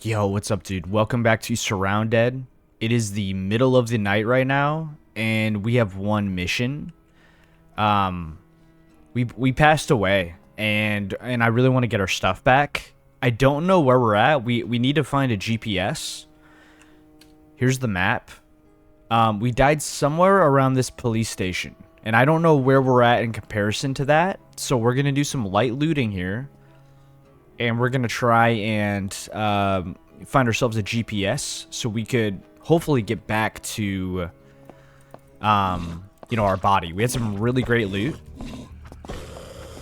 Yo, what's up, dude? Welcome back to SurrounDead. It is the middle of the night right now, and we have one mission. Um, we passed away, and I really want to get our stuff back. I don't know where we're at. We need to find a GPS. Here's the map. We died somewhere around this police station, and I don't know where we're at in comparison to that. So we're gonna do some light looting here. And we're going to try and find ourselves a GPS so we could hopefully get back to, our body. We had some really great loot.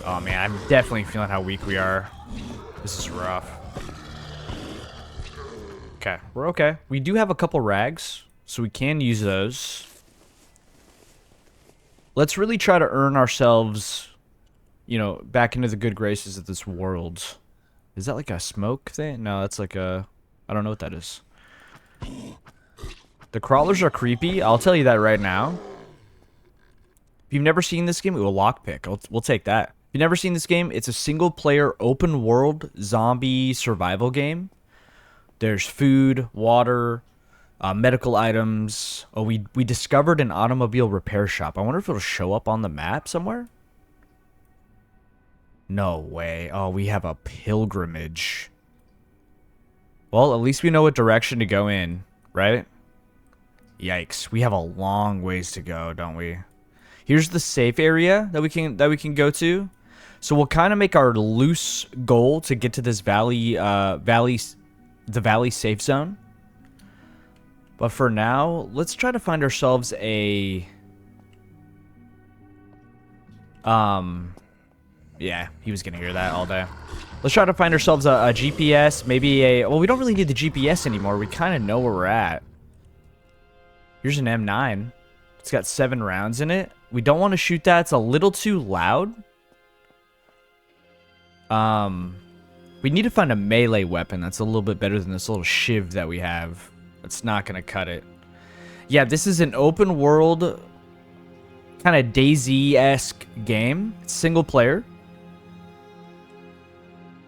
Oh, man, I'm definitely feeling how weak we are. This is rough. Okay, we're okay. We do have a couple rags, so we can use those. Let's really try to earn ourselves, back into the good graces of this world. Is that like a smoke thing? No, that's like a... I don't know what that is. The crawlers are creepy. I'll tell you that right now. If you've never seen this game, ooh, a lockpick. We'll take that. If you've never seen this game, it's a single-player, open-world, zombie survival game. There's food, water, medical items. Oh, we discovered an automobile repair shop. I wonder if it'll show up on the map somewhere? No way. Oh, we have a pilgrimage. Well, at least we know what direction to go in, right? Yikes. We have a long ways to go, don't we? Here's the safe area that we can go to. So we'll kind of make our loose goal to get to this the valley safe zone. But for now, let's try to find ourselves a yeah, he was gonna hear that all day. Let's try to find ourselves a GPS, maybe well, we don't really need the GPS anymore. We kind of know where we're at. Here's an M9. It's got 7 rounds in it. We don't want to shoot that. It's a little too loud. We need to find a melee weapon that's a little bit better than this little shiv that we have. It's not gonna cut it. Yeah, this is an open world, kind of DayZ-esque game. It's single player.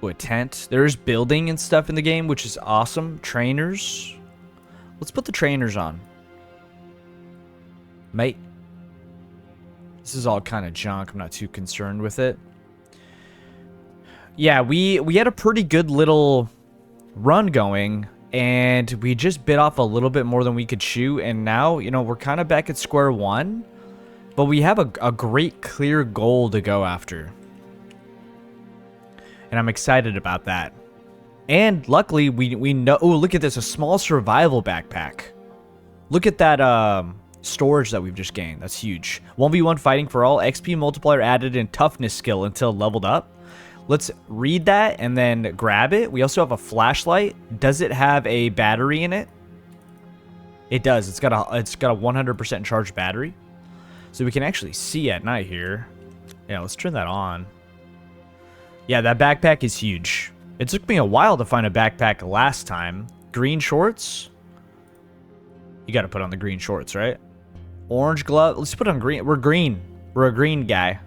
A tent. There's building and stuff in the game, which is awesome. Trainers. Let's put the trainers on. Mate. This is all kind of junk. I'm not too concerned with it. Yeah, we had a pretty good little run going, and we just bit off a little bit more than we could chew, and now, we're kind of back at square one, but we have a great clear goal to go after. And I'm excited about that. And luckily, we know... Oh, look at this. A small survival backpack. Look at that storage that we've just gained. That's huge. 1v1 fighting for all. XP multiplier added in toughness skill until leveled up. Let's read that and then grab it. We also have a flashlight. Does it have a battery in it? It does. It's got a 100% charged battery. So we can actually see at night here. Yeah, let's turn that on. Yeah, that backpack is huge. It took me a while to find a backpack last time. Green shorts. You got to put on the green shorts, right? Orange glove. Let's put on green. We're green. We're a green guy.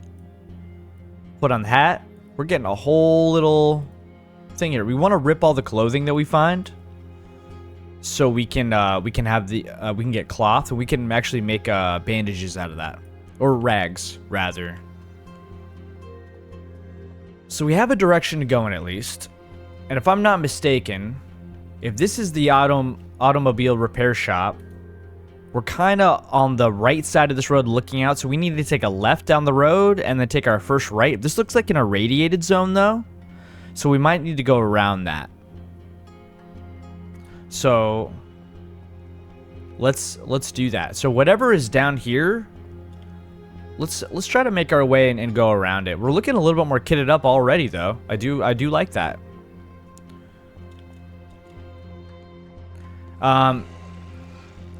Put on the hat. We're getting a whole little thing here. We want to rip all the clothing that we find, so we can have the we can get cloth, and we can actually make bandages out of that, or rags rather. So we have a direction to go in at least. And if I'm not mistaken, if this is the automobile repair shop, we're kind of on the right side of this road looking out. So we need to take a left down the road and then take our first right. This looks like an irradiated zone though. So we might need to go around that. So let's do that. So whatever is down here, let's try to make our way and go around it. We're looking a little bit more kitted up already, though. I do like that. What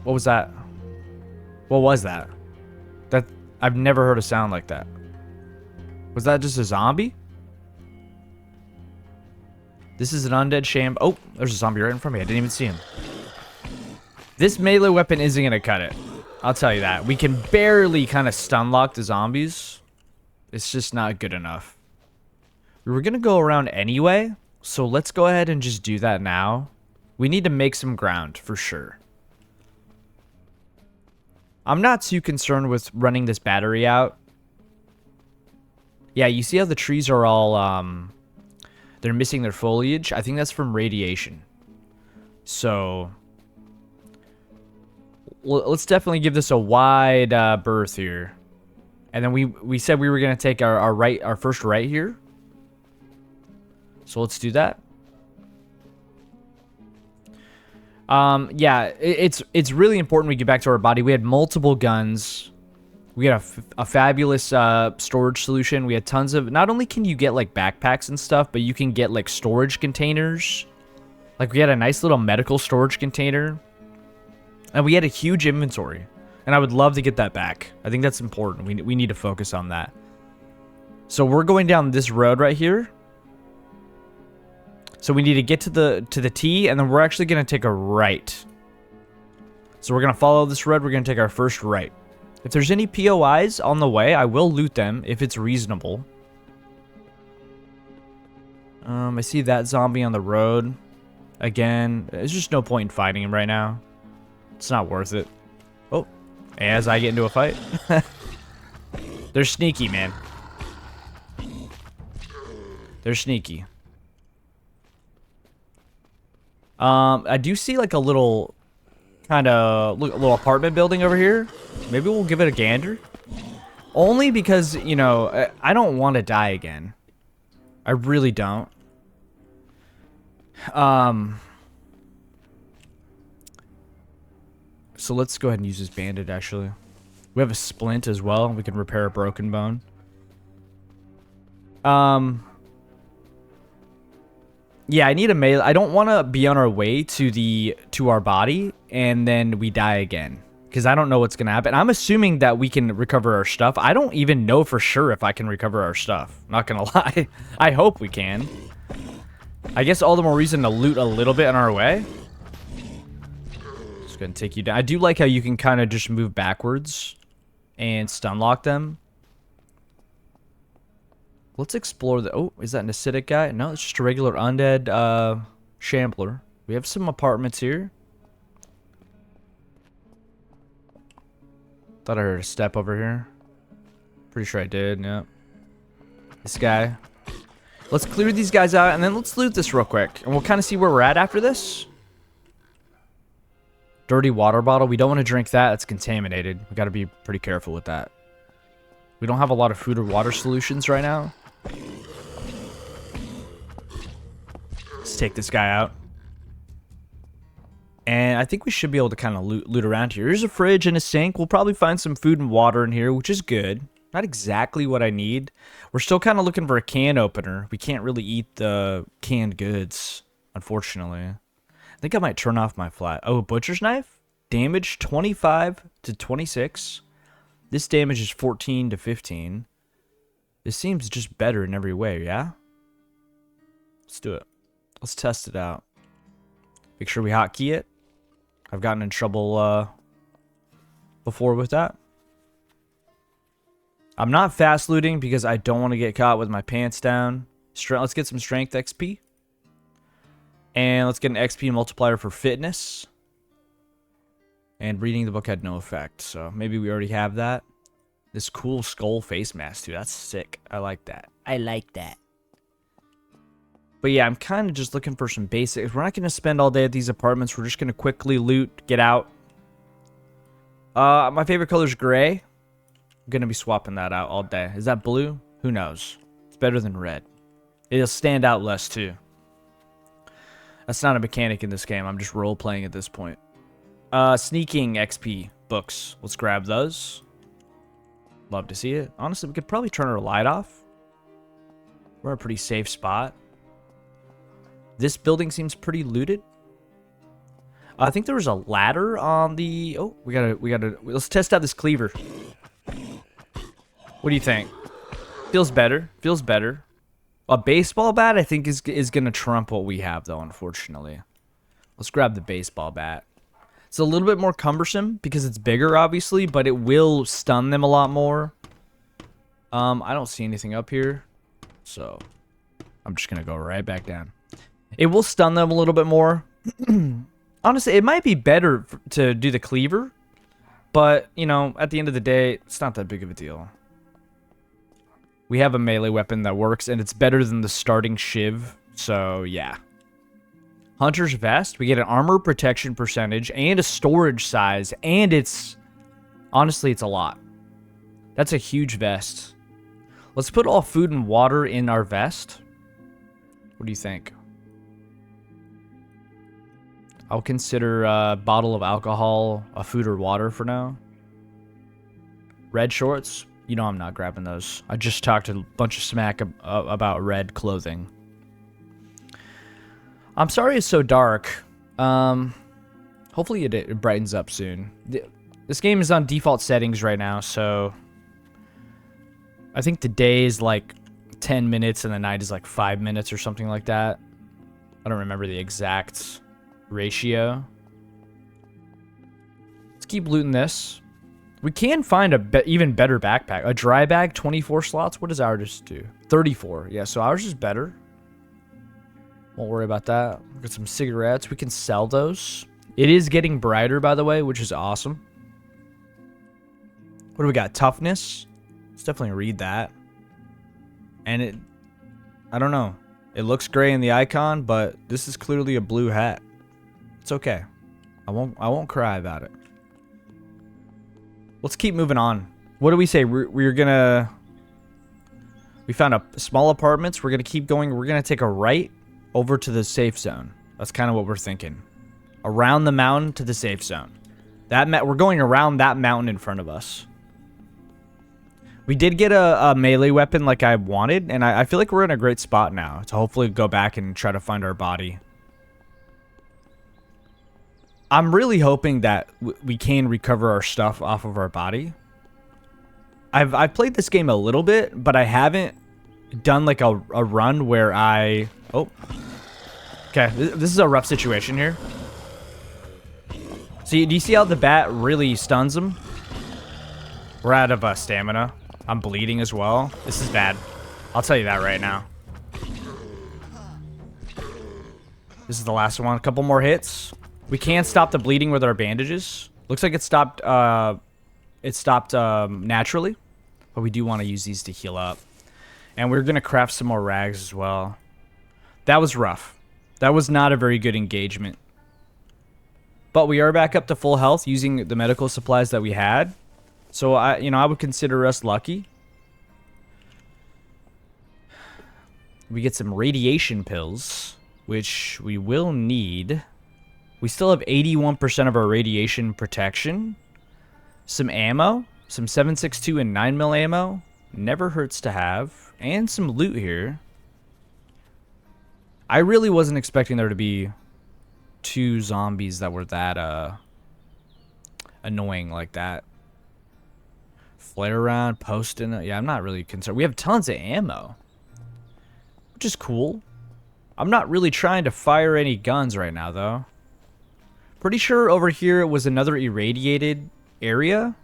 was that? What was that? That I've never heard a sound like that. Was that just a zombie? This is an undead sham. Oh, there's a zombie right in front of me. I didn't even see him. This melee weapon isn't gonna cut it. I'll tell you that. We can barely kind of stun lock the zombies. It's just not good enough. We were going to go around anyway, so let's go ahead and just do that now. We need to make some ground, for sure. I'm not too concerned with running this battery out. Yeah, you see how the trees are all, they're missing their foliage? I think that's from radiation. So, let's definitely give this a wide berth here. And then we said we were going to take our first right here. So let's do that. Yeah, it's really important we get back to our body. We had multiple guns. We had a fabulous storage solution. We had tons of... Not only can you get, like, backpacks and stuff, but you can get, like, storage containers. Like, we had a nice little medical storage container. And we had a huge inventory. And I would love to get that back. I think that's important. We need to focus on that. So we're going down this road right here. So we need to get to the T, and then we're actually going to take a right. So we're going to follow this road. We're going to take our first right. If there's any POIs on the way, I will loot them if it's reasonable. I see that zombie on the road. Again, there's just no point in fighting him right now. It's not worth it. Oh, as I get into a fight. They're sneaky, man. They're sneaky. I do see like a little kind of little apartment building over here. Maybe we'll give it a gander. Only because, you know, I don't want to die again. I really don't. So let's go ahead and use this bandit, actually. We have a splint as well. We can repair a broken bone. Yeah, I need a melee. I don't want to be on our way to our body and then we die again, because I don't know what's gonna happen. I'm assuming that we can recover our stuff. I don't even know for sure if I can recover our stuff. Not gonna lie. I hope we can. I guess all the more reason to loot a little bit on our way. Just gonna take you down. I do like how you can kind of just move backwards and stun lock them. Let's explore the... Oh, is that an acidic guy? No, it's just a regular undead shambler. We have some apartments here. Thought I heard a step over here. Pretty sure I did, yeah. This guy. Let's clear these guys out, and then let's loot this real quick. And we'll kind of see where we're at after this. Dirty water bottle. We don't want to drink that. It's contaminated. We got to be pretty careful with that. We don't have a lot of food or water solutions right now. Let's take this guy out. And I think we should be able to kind of loot around here. Here's a fridge and a sink. We'll probably find some food and water in here, which is good. Not exactly what I need. We're still kind of looking for a can opener. We can't really eat the canned goods, unfortunately. I think I might turn off my flat. Oh, butcher's knife? Damage 25 to 26. This damage is 14 to 15. This seems just better in every way, yeah? Let's do it. Let's test it out. Make sure we hotkey it. I've gotten in trouble before with that. I'm not fast looting because I don't want to get caught with my pants down. Let's get some strength XP. And let's get an XP multiplier for fitness. And reading the book had no effect, so maybe we already have that. This cool skull face mask, too. That's sick. I like that. I like that. But yeah, I'm kind of just looking for some basics. We're not going to spend all day at these apartments. We're just going to quickly loot, get out. My favorite color is gray. I'm going to be swapping that out all day. Is that blue? Who knows? It's better than red. It'll stand out less, too. That's not a mechanic in this game. I'm just role-playing at this point. Sneaking XP books. Let's grab those. Love to see it. Honestly, we could probably turn our light off. We're in a pretty safe spot. This building seems pretty looted. I think there was a ladder on the... Oh, we gotta... Let's test out this cleaver. What do you think? Feels better. Feels better. A baseball bat, I think, is gonna trump what we have, though, unfortunately. Let's grab the baseball bat. It's a little bit more cumbersome because it's bigger, obviously, but it will stun them a lot more. I don't see anything up here, so I'm just gonna go right back down. It will stun them a little bit more, Honestly, it might be better to do the cleaver, but, you know, at the end of the day, it's not that big of a deal. We have a melee weapon that works, and it's better than the starting shiv, so yeah. Hunter's Vest, we get an armor protection percentage and a storage size, and it's... Honestly, it's a lot. That's a huge vest. Let's put all food and water in our vest. What do you think? I'll consider a bottle of alcohol a food or water for now. Red shorts. You know I'm not grabbing those. I just talked a bunch of smack about red clothing. I'm sorry it's so dark. Hopefully it brightens up soon. This game is on default settings right now, so... I think the day is like 10 minutes and the night is like 5 minutes or something like that. I don't remember the exact ratio. Let's keep looting this. We can find a even better backpack. A dry bag, 24 slots. What does ours do? 34. Yeah, so ours is better. Won't worry about that. Got some cigarettes. We can sell those. It is getting brighter, by the way, which is awesome. What do we got? Toughness. Let's definitely read that. And it... I don't know. It looks gray in the icon, but this is clearly a blue hat. It's okay. I won't cry about it. Let's keep moving on. What do we say? We're gonna... We found a small apartments. We're gonna keep going. We're gonna take a right over to the safe zone. That's kind of what we're thinking. Around the mountain to the safe zone. We're going around that mountain in front of us. We did get a melee weapon like I wanted, and I feel like we're in a great spot now to hopefully go back and try to find our body. I'm really hoping that we can recover our stuff off of our body. I've played this game a little bit, but I haven't done like a run where I... Oh. Okay, this is a rough situation here. See, do you see how the bat really stuns him? We're out of stamina. I'm bleeding as well. This is bad. I'll tell you that right now. This is the last one. A couple more hits. We can stop the bleeding with our bandages. Looks like it stopped naturally. But we do want to use these to heal up. And we're going to craft some more rags as well. That was rough. That was not a very good engagement. But we are back up to full health using the medical supplies that we had. So I would consider us lucky. We get some radiation pills, which we will need. We still have 81% of our radiation protection. Some ammo, some 7.62 and 9mm ammo. Never hurts to have. And some loot here. I really wasn't expecting there to be 2 zombies that were that annoying like that. Flare around, posting. Yeah, I'm not really concerned. We have tons of ammo, which is cool. I'm not really trying to fire any guns right now, though. Pretty sure over here it was another irradiated area.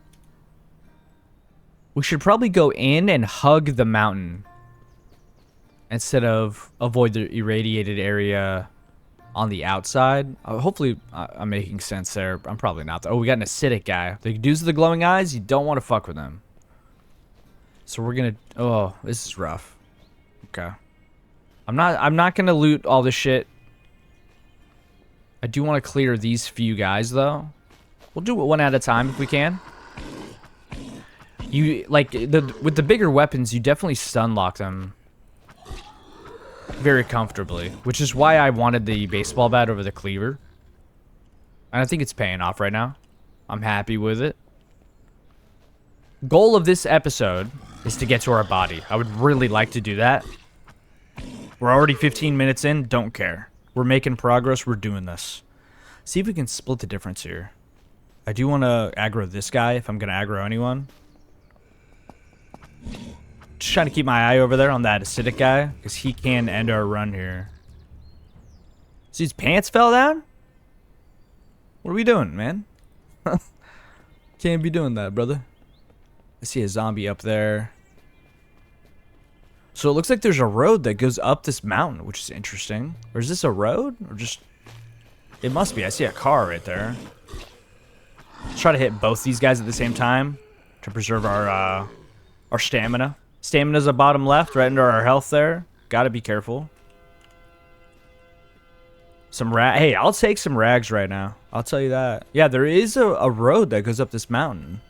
We should probably go in and hug the mountain instead of avoid the irradiated area on the outside. Hopefully I'm making sense there. I'm probably not. Oh, we got an acidic guy. The dudes with the glowing eyes, you don't want to fuck with them. So we're gonna... Oh, this is rough. Okay. I'm not gonna loot all this shit. I do want to clear these few guys, though. We'll do it one at a time if we can. With the bigger weapons, you definitely stun lock them very comfortably, which is why I wanted the baseball bat over the cleaver. And I think it's paying off right now. I'm happy with it. Goal of this episode is to get to our body. I would really like to do that. We're already 15 minutes in. Don't care. We're making progress. We're doing this. See if we can split the difference here. I do want to aggro this guy if I'm going to aggro anyone. Just trying to keep my eye over there on that acidic guy, because he can end our run here. See, his pants fell down? What are we doing, man? Can't be doing that, brother. I see a zombie up there. So it looks like there's a road that goes up this mountain, which is interesting. Or is this a road? Or just... It must be. I see a car right there. Let's try to hit both these guys at the same time to preserve our stamina. Stamina's a bottom left, right under our health there. Gotta be careful. Hey, I'll take some rags right now. I'll tell you that. Yeah, there is a road that goes up this mountain.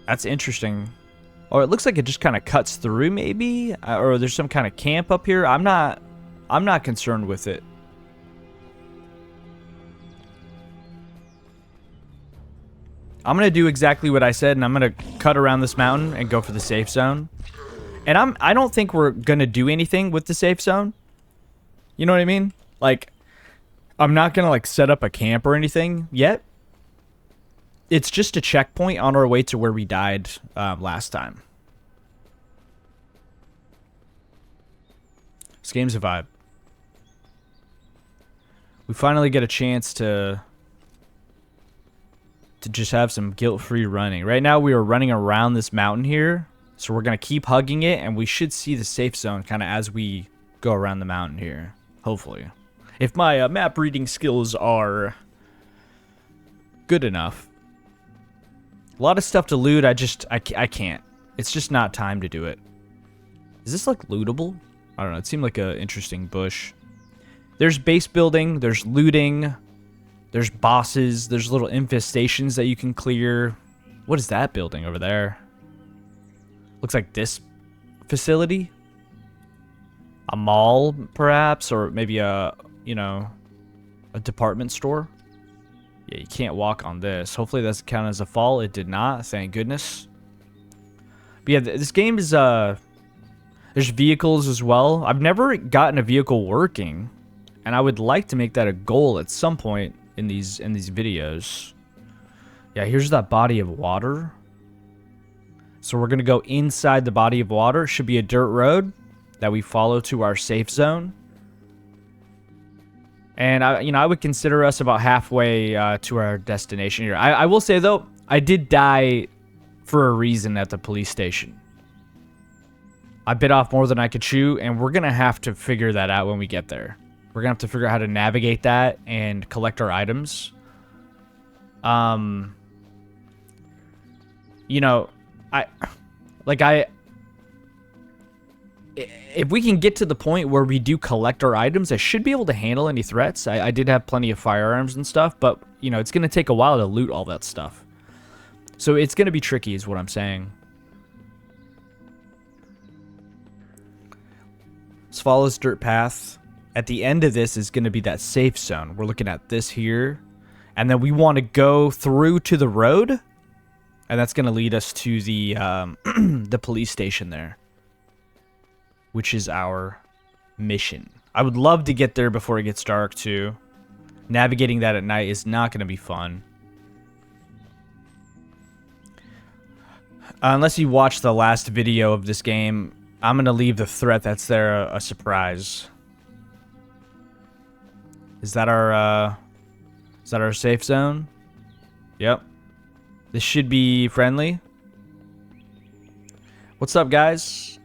That's interesting. Or it looks like it just kind of cuts through, maybe, or there's some kind of camp up here. I'm not concerned with it. I'm gonna do exactly what I said, and I'm gonna cut around this mountain and go for the safe zone. And I don't think we're gonna do anything with the safe zone. You know what I mean? Like, I'm not gonna like set up a camp or anything yet. It's just a checkpoint on our way to where we died last time. This game's a vibe. We finally get a chance to just have some guilt-free running. Right now we are running around this mountain here, so we're gonna keep hugging it, and we should see the safe zone kind of as we go around the mountain here. Hopefully, if my map reading skills are good enough. A lot of stuff to loot. I can't. It's just not time to do it. Is this like lootable? I don't know. It seemed like a interesting bush. There's base building. There's looting. There's bosses. There's little infestations that you can clear. What is that building over there? Looks like this facility. A mall, perhaps, or maybe a department store. Yeah, you can't walk on this. Hopefully that's count as a fall. It did not. Thank goodness. But yeah, this game is there's vehicles as well. I've never gotten a vehicle working, and I would like to make that a goal at some point in these videos. Yeah, here's that body of water. So we're gonna go inside the body of water. Should be a dirt road that we follow to our safe zone. And I would consider us about halfway to our destination here. I will say though, I did die for a reason at the police station. I bit off more than I could chew, and we're gonna have to figure that out when we get there. We're gonna have to figure out how to navigate that and collect our items. If we can get to the point where we do collect our items, I should be able to handle any threats. I did have plenty of firearms and stuff, but, it's going to take a while to loot all that stuff. So it's going to be tricky is what I'm saying. Let's follow this dirt path. At the end of this is going to be that safe zone. We're looking at this here. And then we want to go through to the road. And that's going to lead us to the the police station there, which is our mission. I would love to get there before it gets dark, too. Navigating that at night is not going to be fun. Unless you watch the last video of this game, I'm going to leave the threat that's there a surprise. Is that our safe zone? Yep. This should be friendly. What's up, guys?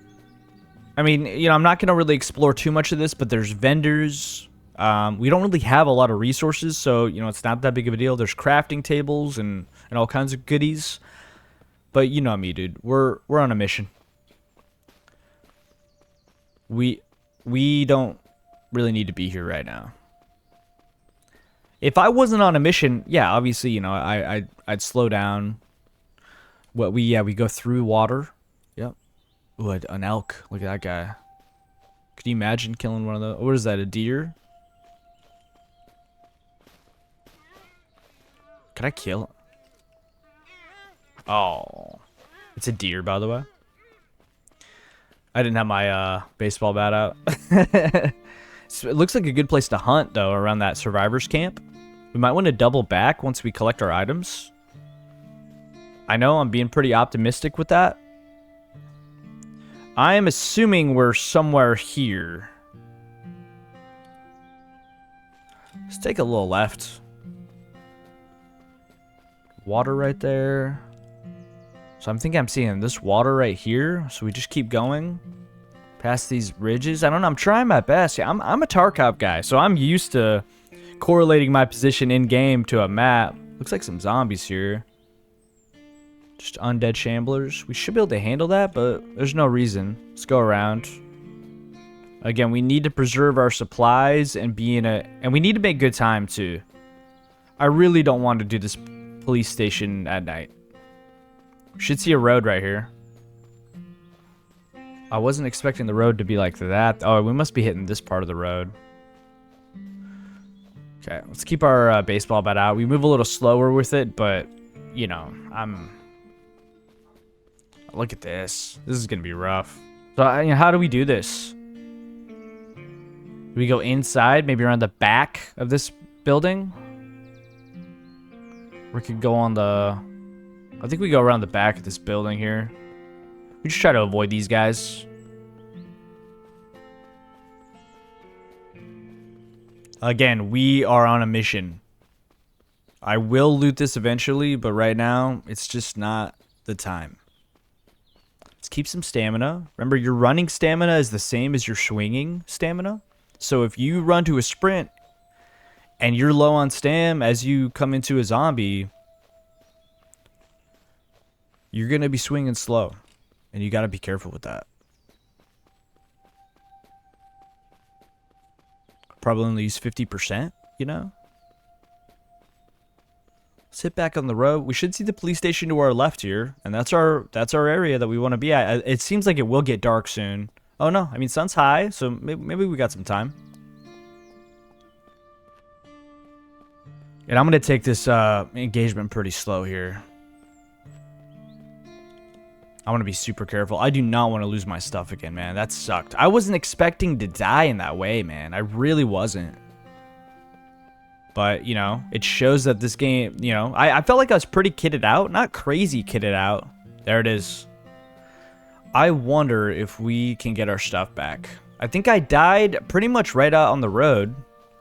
I mean, I'm not going to really explore too much of this, but there's vendors. We don't really have a lot of resources, so, it's not that big of a deal. There's crafting tables and all kinds of goodies. But you know me, dude. We're on a mission. We don't really need to be here right now. If I wasn't on a mission, yeah, obviously, I'd slow down. We go through water. Yep. Ooh, an elk. Look at that guy. Could you imagine killing one of those? What is that, a deer? Could I kill? Oh. It's a deer, by the way. I didn't have my baseball bat out. So it looks like a good place to hunt, though, around that survivors camp. We might want to double back once we collect our items. I know I'm being pretty optimistic with that. I am assuming we're somewhere here. Let's take a little left. Water right there. So I'm thinking I'm seeing this water right here. So we just keep going past these ridges. I don't know. I'm trying my best. Yeah, I'm a Tarkov guy, so I'm used to correlating my position in game to a map. Looks like some zombies here. Just undead shamblers. We should be able to handle that, but there's no reason. Let's go around. Again, we need to preserve our supplies and be in a... And we need to make good time, too. I really don't want to do this police station at night. We should see a road right here. I wasn't expecting the road to be like that. Oh, we must be hitting this part of the road. Okay, let's keep our baseball bat out. We move a little slower with it, but, you know, Look at this. This is going to be rough. So, you know, how do we do this? Do we go inside, maybe around the back of this building? We could go on the... I think we go around the back of this building here. We just try to avoid these guys. Again, we are on a mission. I will loot this eventually, but right now, it's just not the time. Let's keep some stamina. Remember, your running stamina is the same as your swinging stamina. So if you run to a sprint and you're low on stam as you come into a zombie, you're going to be swinging slow. And you got to be careful with that. Probably only use 50%, you know? Sit back on the road. We should see the police station to our left here, and that's our area that we want to be at. It seems like it will get dark soon. Oh no, I mean sun's high, so maybe we got some time. And I'm gonna take this engagement pretty slow here. I want to be super careful. I do not want to lose my stuff again, man. That sucked. I wasn't expecting to die in that way, man. I really wasn't. But, you know, it shows that this game, you know, I felt like I was pretty kitted out. Not crazy kitted out. There it is. I wonder if we can get our stuff back. I think I died pretty much right out on the road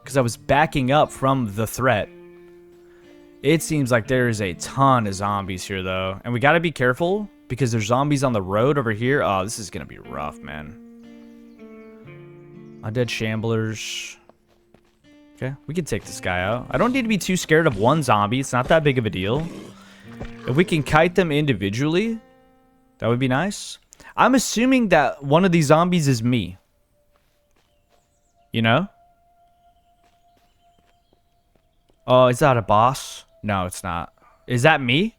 because I was backing up from the threat. It seems like there is a ton of zombies here, though. And we got to be careful because there's zombies on the road over here. Oh, this is going to be rough, man. Undead shamblers. Okay, we can take this guy out. I don't need to be too scared of one zombie. It's not that big of a deal. If we can kite them individually, that would be nice. I'm assuming that one of these zombies is me. You know? Oh, is that a boss? No, it's not. Is that me?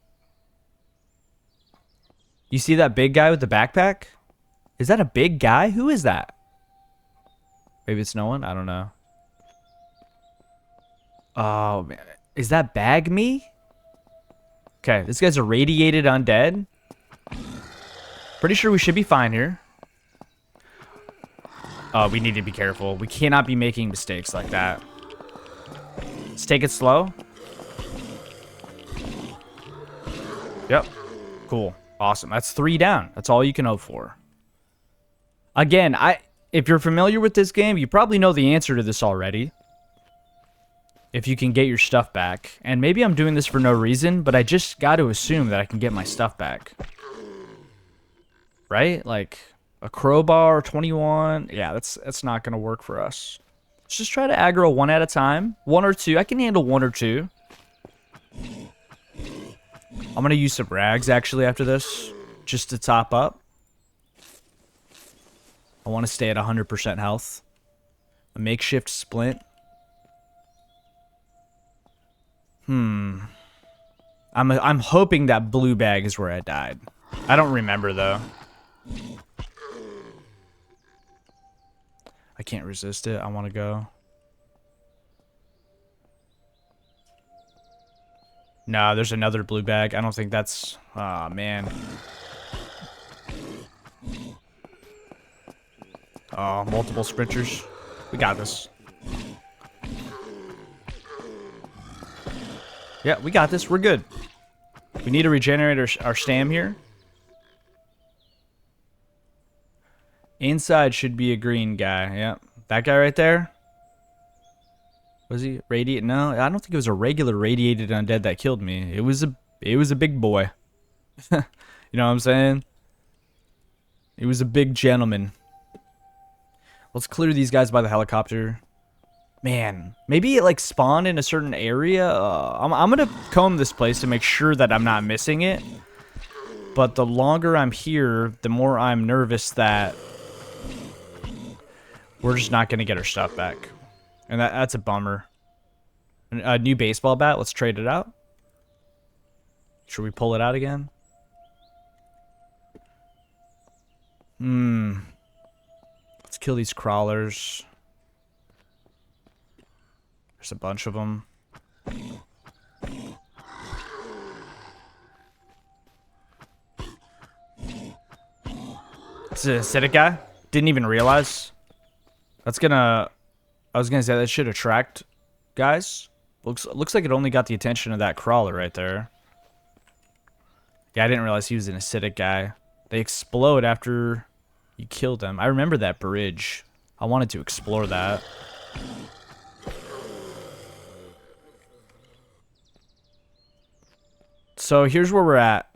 You see that big guy with the backpack? Is that a big guy? Who is that? Maybe it's no one? I don't know. Oh, man. Is that bag me? Okay, this guy's a radiated undead. Pretty sure we should be fine here. Oh, we need to be careful. We cannot be making mistakes like that. Let's take it slow. Yep. Cool. Awesome. That's 3 down. That's all you can hope for. Again, if you're familiar with this game, you probably know the answer to this already. If you can get your stuff back. And maybe I'm doing this for no reason, but I just got to assume that I can get my stuff back. Right? Like a crowbar, 21. Yeah, that's not going to work for us. Let's just try to aggro one at a time. 1 or 2. I can handle 1 or 2. I'm going to use some rags actually after this. Just to top up. I want to stay at 100% health. A makeshift splint. I'm hoping that blue bag is where I died. I don't remember though. I can't resist it. I want to go. No, there's another blue bag. I don't think that's... Aw, man. Oh, multiple sprinters. We got this. Yeah, we got this. We're good. We need to regenerate our stam here. Inside should be a green guy. Yep. That guy right there. Was he radiate? No, I don't think it was a regular radiated undead that killed me. It was a big boy. You know what I'm saying? It was a big gentleman. Let's clear these guys by the helicopter. Man, maybe it like spawned in a certain area. I'm gonna comb this place to make sure that I'm not missing it. But the longer I'm here, the more I'm nervous that we're just not gonna get our stuff back. And that's a bummer. A new baseball bat, let's trade it out. Should we pull it out again? Let's kill these crawlers. There's a bunch of them. It's an acidic guy. Didn't even realize. That's gonna... I was gonna say that should attract guys. Looks like it only got the attention of that crawler right there. Yeah, I didn't realize he was an acidic guy. They explode after you kill them. I remember that bridge. I wanted to explore that. So here's where we're at.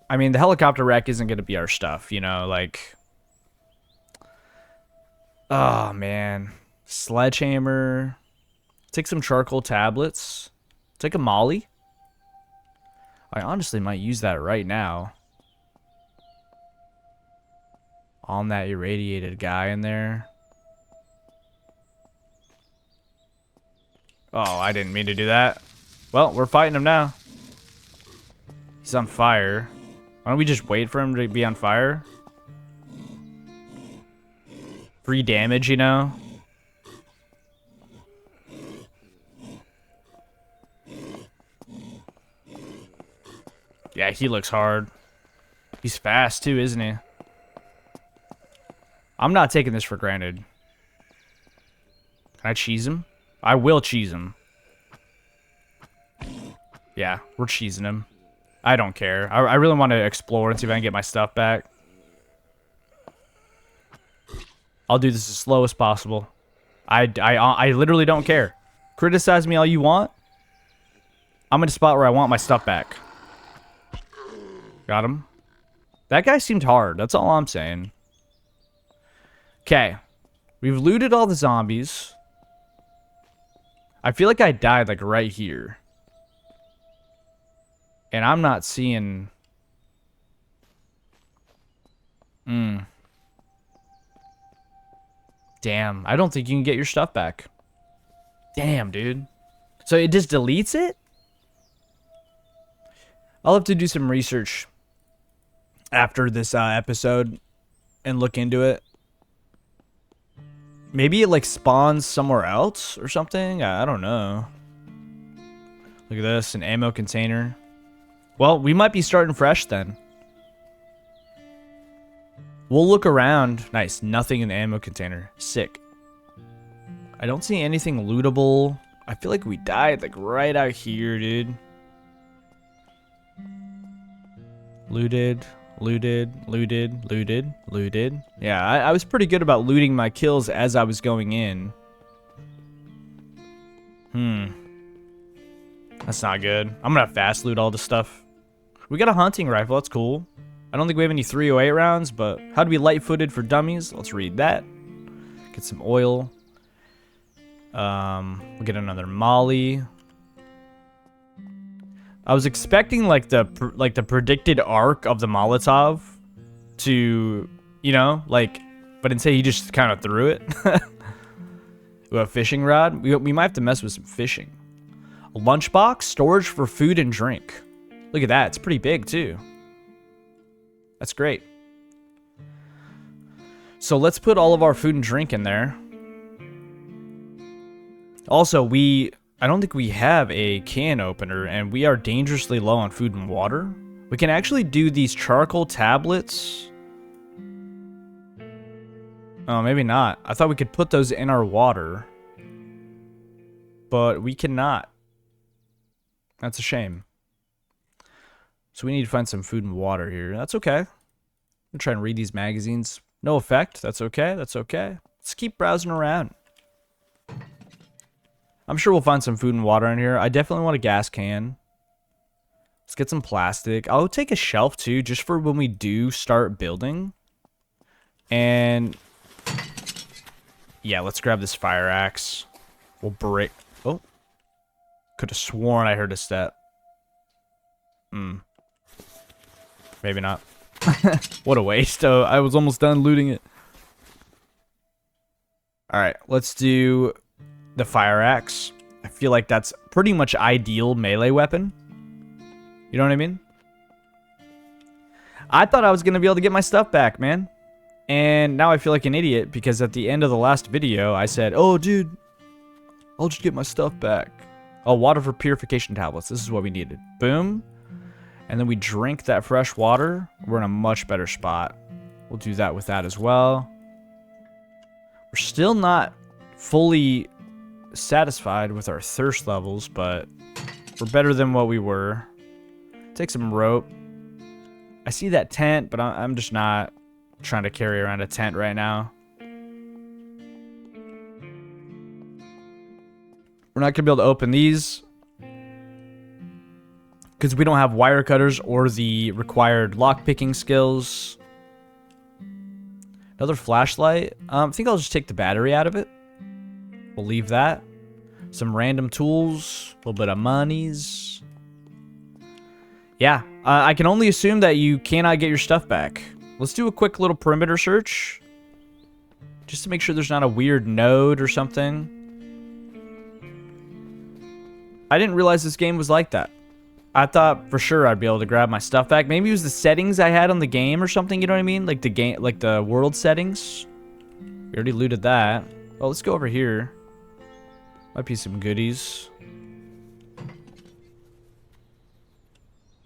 I mean, the helicopter wreck isn't going to be our stuff, you know, like... Oh, man. Sledgehammer. Take some charcoal tablets. Take a molly. I honestly might use that right now. On that irradiated guy in there. Oh, I didn't mean to do that. Well, we're fighting him now. He's on fire. Why don't we just wait for him to be on fire? Free damage, you know? Yeah, he looks hard. He's fast too, isn't he? I'm not taking this for granted. Can I cheese him? I will cheese him. Yeah, we're cheesing him. I don't care. I really want to explore and see if I can get my stuff back. I'll do this as slow as possible. I literally don't care. Criticize me all you want. I'm in a spot where I want my stuff back. Got him. That guy seemed hard. That's all I'm saying. Okay. We've looted all the zombies. I feel like I died like right here. And I'm not seeing... Damn. I don't think you can get your stuff back. Damn, dude. So it just deletes it? I'll have to do some research after this episode and look into it. Maybe it like spawns somewhere else or something? I don't know. Look at this, an ammo container. Well, we might be starting fresh then. We'll look around. Nice, nothing in the ammo container. Sick. I don't see anything lootable. I feel like we died like right out here, dude. Looted, looted, looted, looted, looted. Yeah, I was pretty good about looting my kills as I was going in. That's not good. I'm gonna fast loot all this stuff. We got a hunting rifle, that's cool. I don't think we have any 308 rounds, but how to be light-footed for dummies? Let's read that. Get some oil. We'll get another molly. I was expecting like the predicted arc of the Molotov to, you know, like, but instead he just kind of threw it. With a fishing rod. We might have to mess with some fishing. A lunchbox, storage for food and drink. Look at that, it's pretty big too. That's great. So let's put all of our food and drink in there. Also, I don't think we have a can opener, and we are dangerously low on food and water. We can actually do these charcoal tablets. Oh, maybe not. I thought we could put those in our water. But we cannot. That's a shame. So we need to find some food and water here. That's okay. I'm gonna try and read these magazines. No effect. That's okay. That's okay. Let's keep browsing around. I'm sure we'll find some food and water in here. I definitely want a gas can. Let's get some plastic. I'll take a shelf too, just for when we do start building. And Yeah, let's grab this fire axe. We'll break... Oh. Could have sworn I heard a step. Maybe not. What a waste. Oh, I was almost done looting it. Alright, let's do the fire axe. I feel like that's pretty much ideal melee weapon. You know what I mean? I thought I was going to be able to get my stuff back, man. And now I feel like an idiot because at the end of the last video, I said, oh, dude, I'll just get my stuff back. Oh, water for purification tablets. This is what we needed. Boom. And then we drink that fresh water. We're in a much better spot. We'll do that with that as well. We're still not fully satisfied with our thirst levels, but we're better than what we were. Take some rope. I see that tent, but I'm just not trying to carry around a tent right now. We're not going to be able to open these because we don't have wire cutters or the required lockpicking skills. Another flashlight. I think I'll just take the battery out of it. We'll leave that. Some random tools. A little bit of monies. Yeah. I can only assume that you cannot get your stuff back. Let's do a quick little perimeter search. Just to make sure there's not a weird node or something. I didn't realize this game was like that. I thought for sure I'd be able to grab my stuff back. Maybe it was the settings I had on the game or something, you know what I mean? Like the game, like the world settings. We already looted that. Oh, let's go over here. Might be some goodies.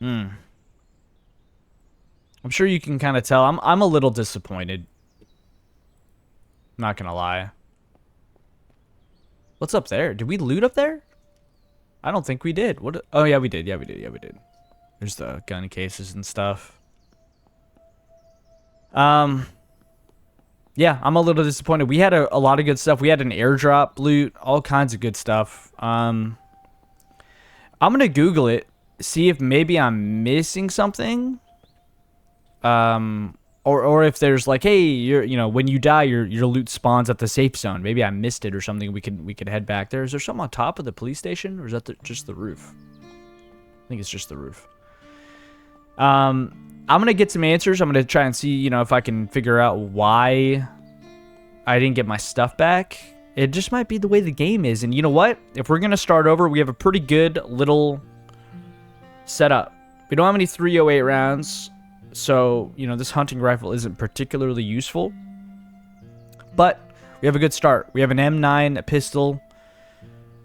I'm sure you can kind of tell. I'm a little disappointed. Not gonna lie. What's up there? Did we loot up there? I don't think we did. What? Oh yeah, we did. Yeah, we did. Yeah, we did. There's the gun cases and stuff. Yeah, I'm a little disappointed. We had a lot of good stuff. We had an airdrop loot, all kinds of good stuff. I'm gonna Google it, see if maybe I'm missing something. Or if there's like, hey, you know, when you die, your loot spawns at the safe zone. Maybe I missed it or something. We could head back there. Is there something on top of the police station, or is that just the roof? I think it's just the roof. I'm gonna get some answers. I'm gonna try and see, you know, if I can figure out why I didn't get my stuff back. It just might be the way the game is. And you know what? If we're gonna start over, we have a pretty good little setup. We don't have any 308 rounds. So, you know, this hunting rifle isn't particularly useful. But we have a good start. We have an M9 pistol.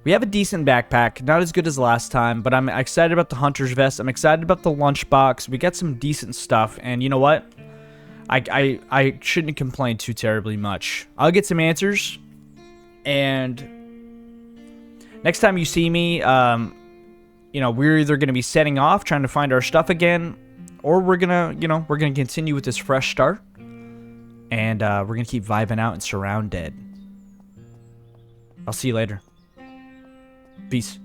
We have a decent backpack. Not as good as last time, but I'm excited about the hunter's vest. I'm excited about the lunchbox. We got some decent stuff. And you know what? I shouldn't complain too terribly much. I'll get some answers. And next time you see me, you know, we're either going to be setting off, trying to find our stuff again, or we're gonna, you know, we're gonna continue with this fresh start, and we're gonna keep vibing out in SurrounDead. I'll see you later. Peace.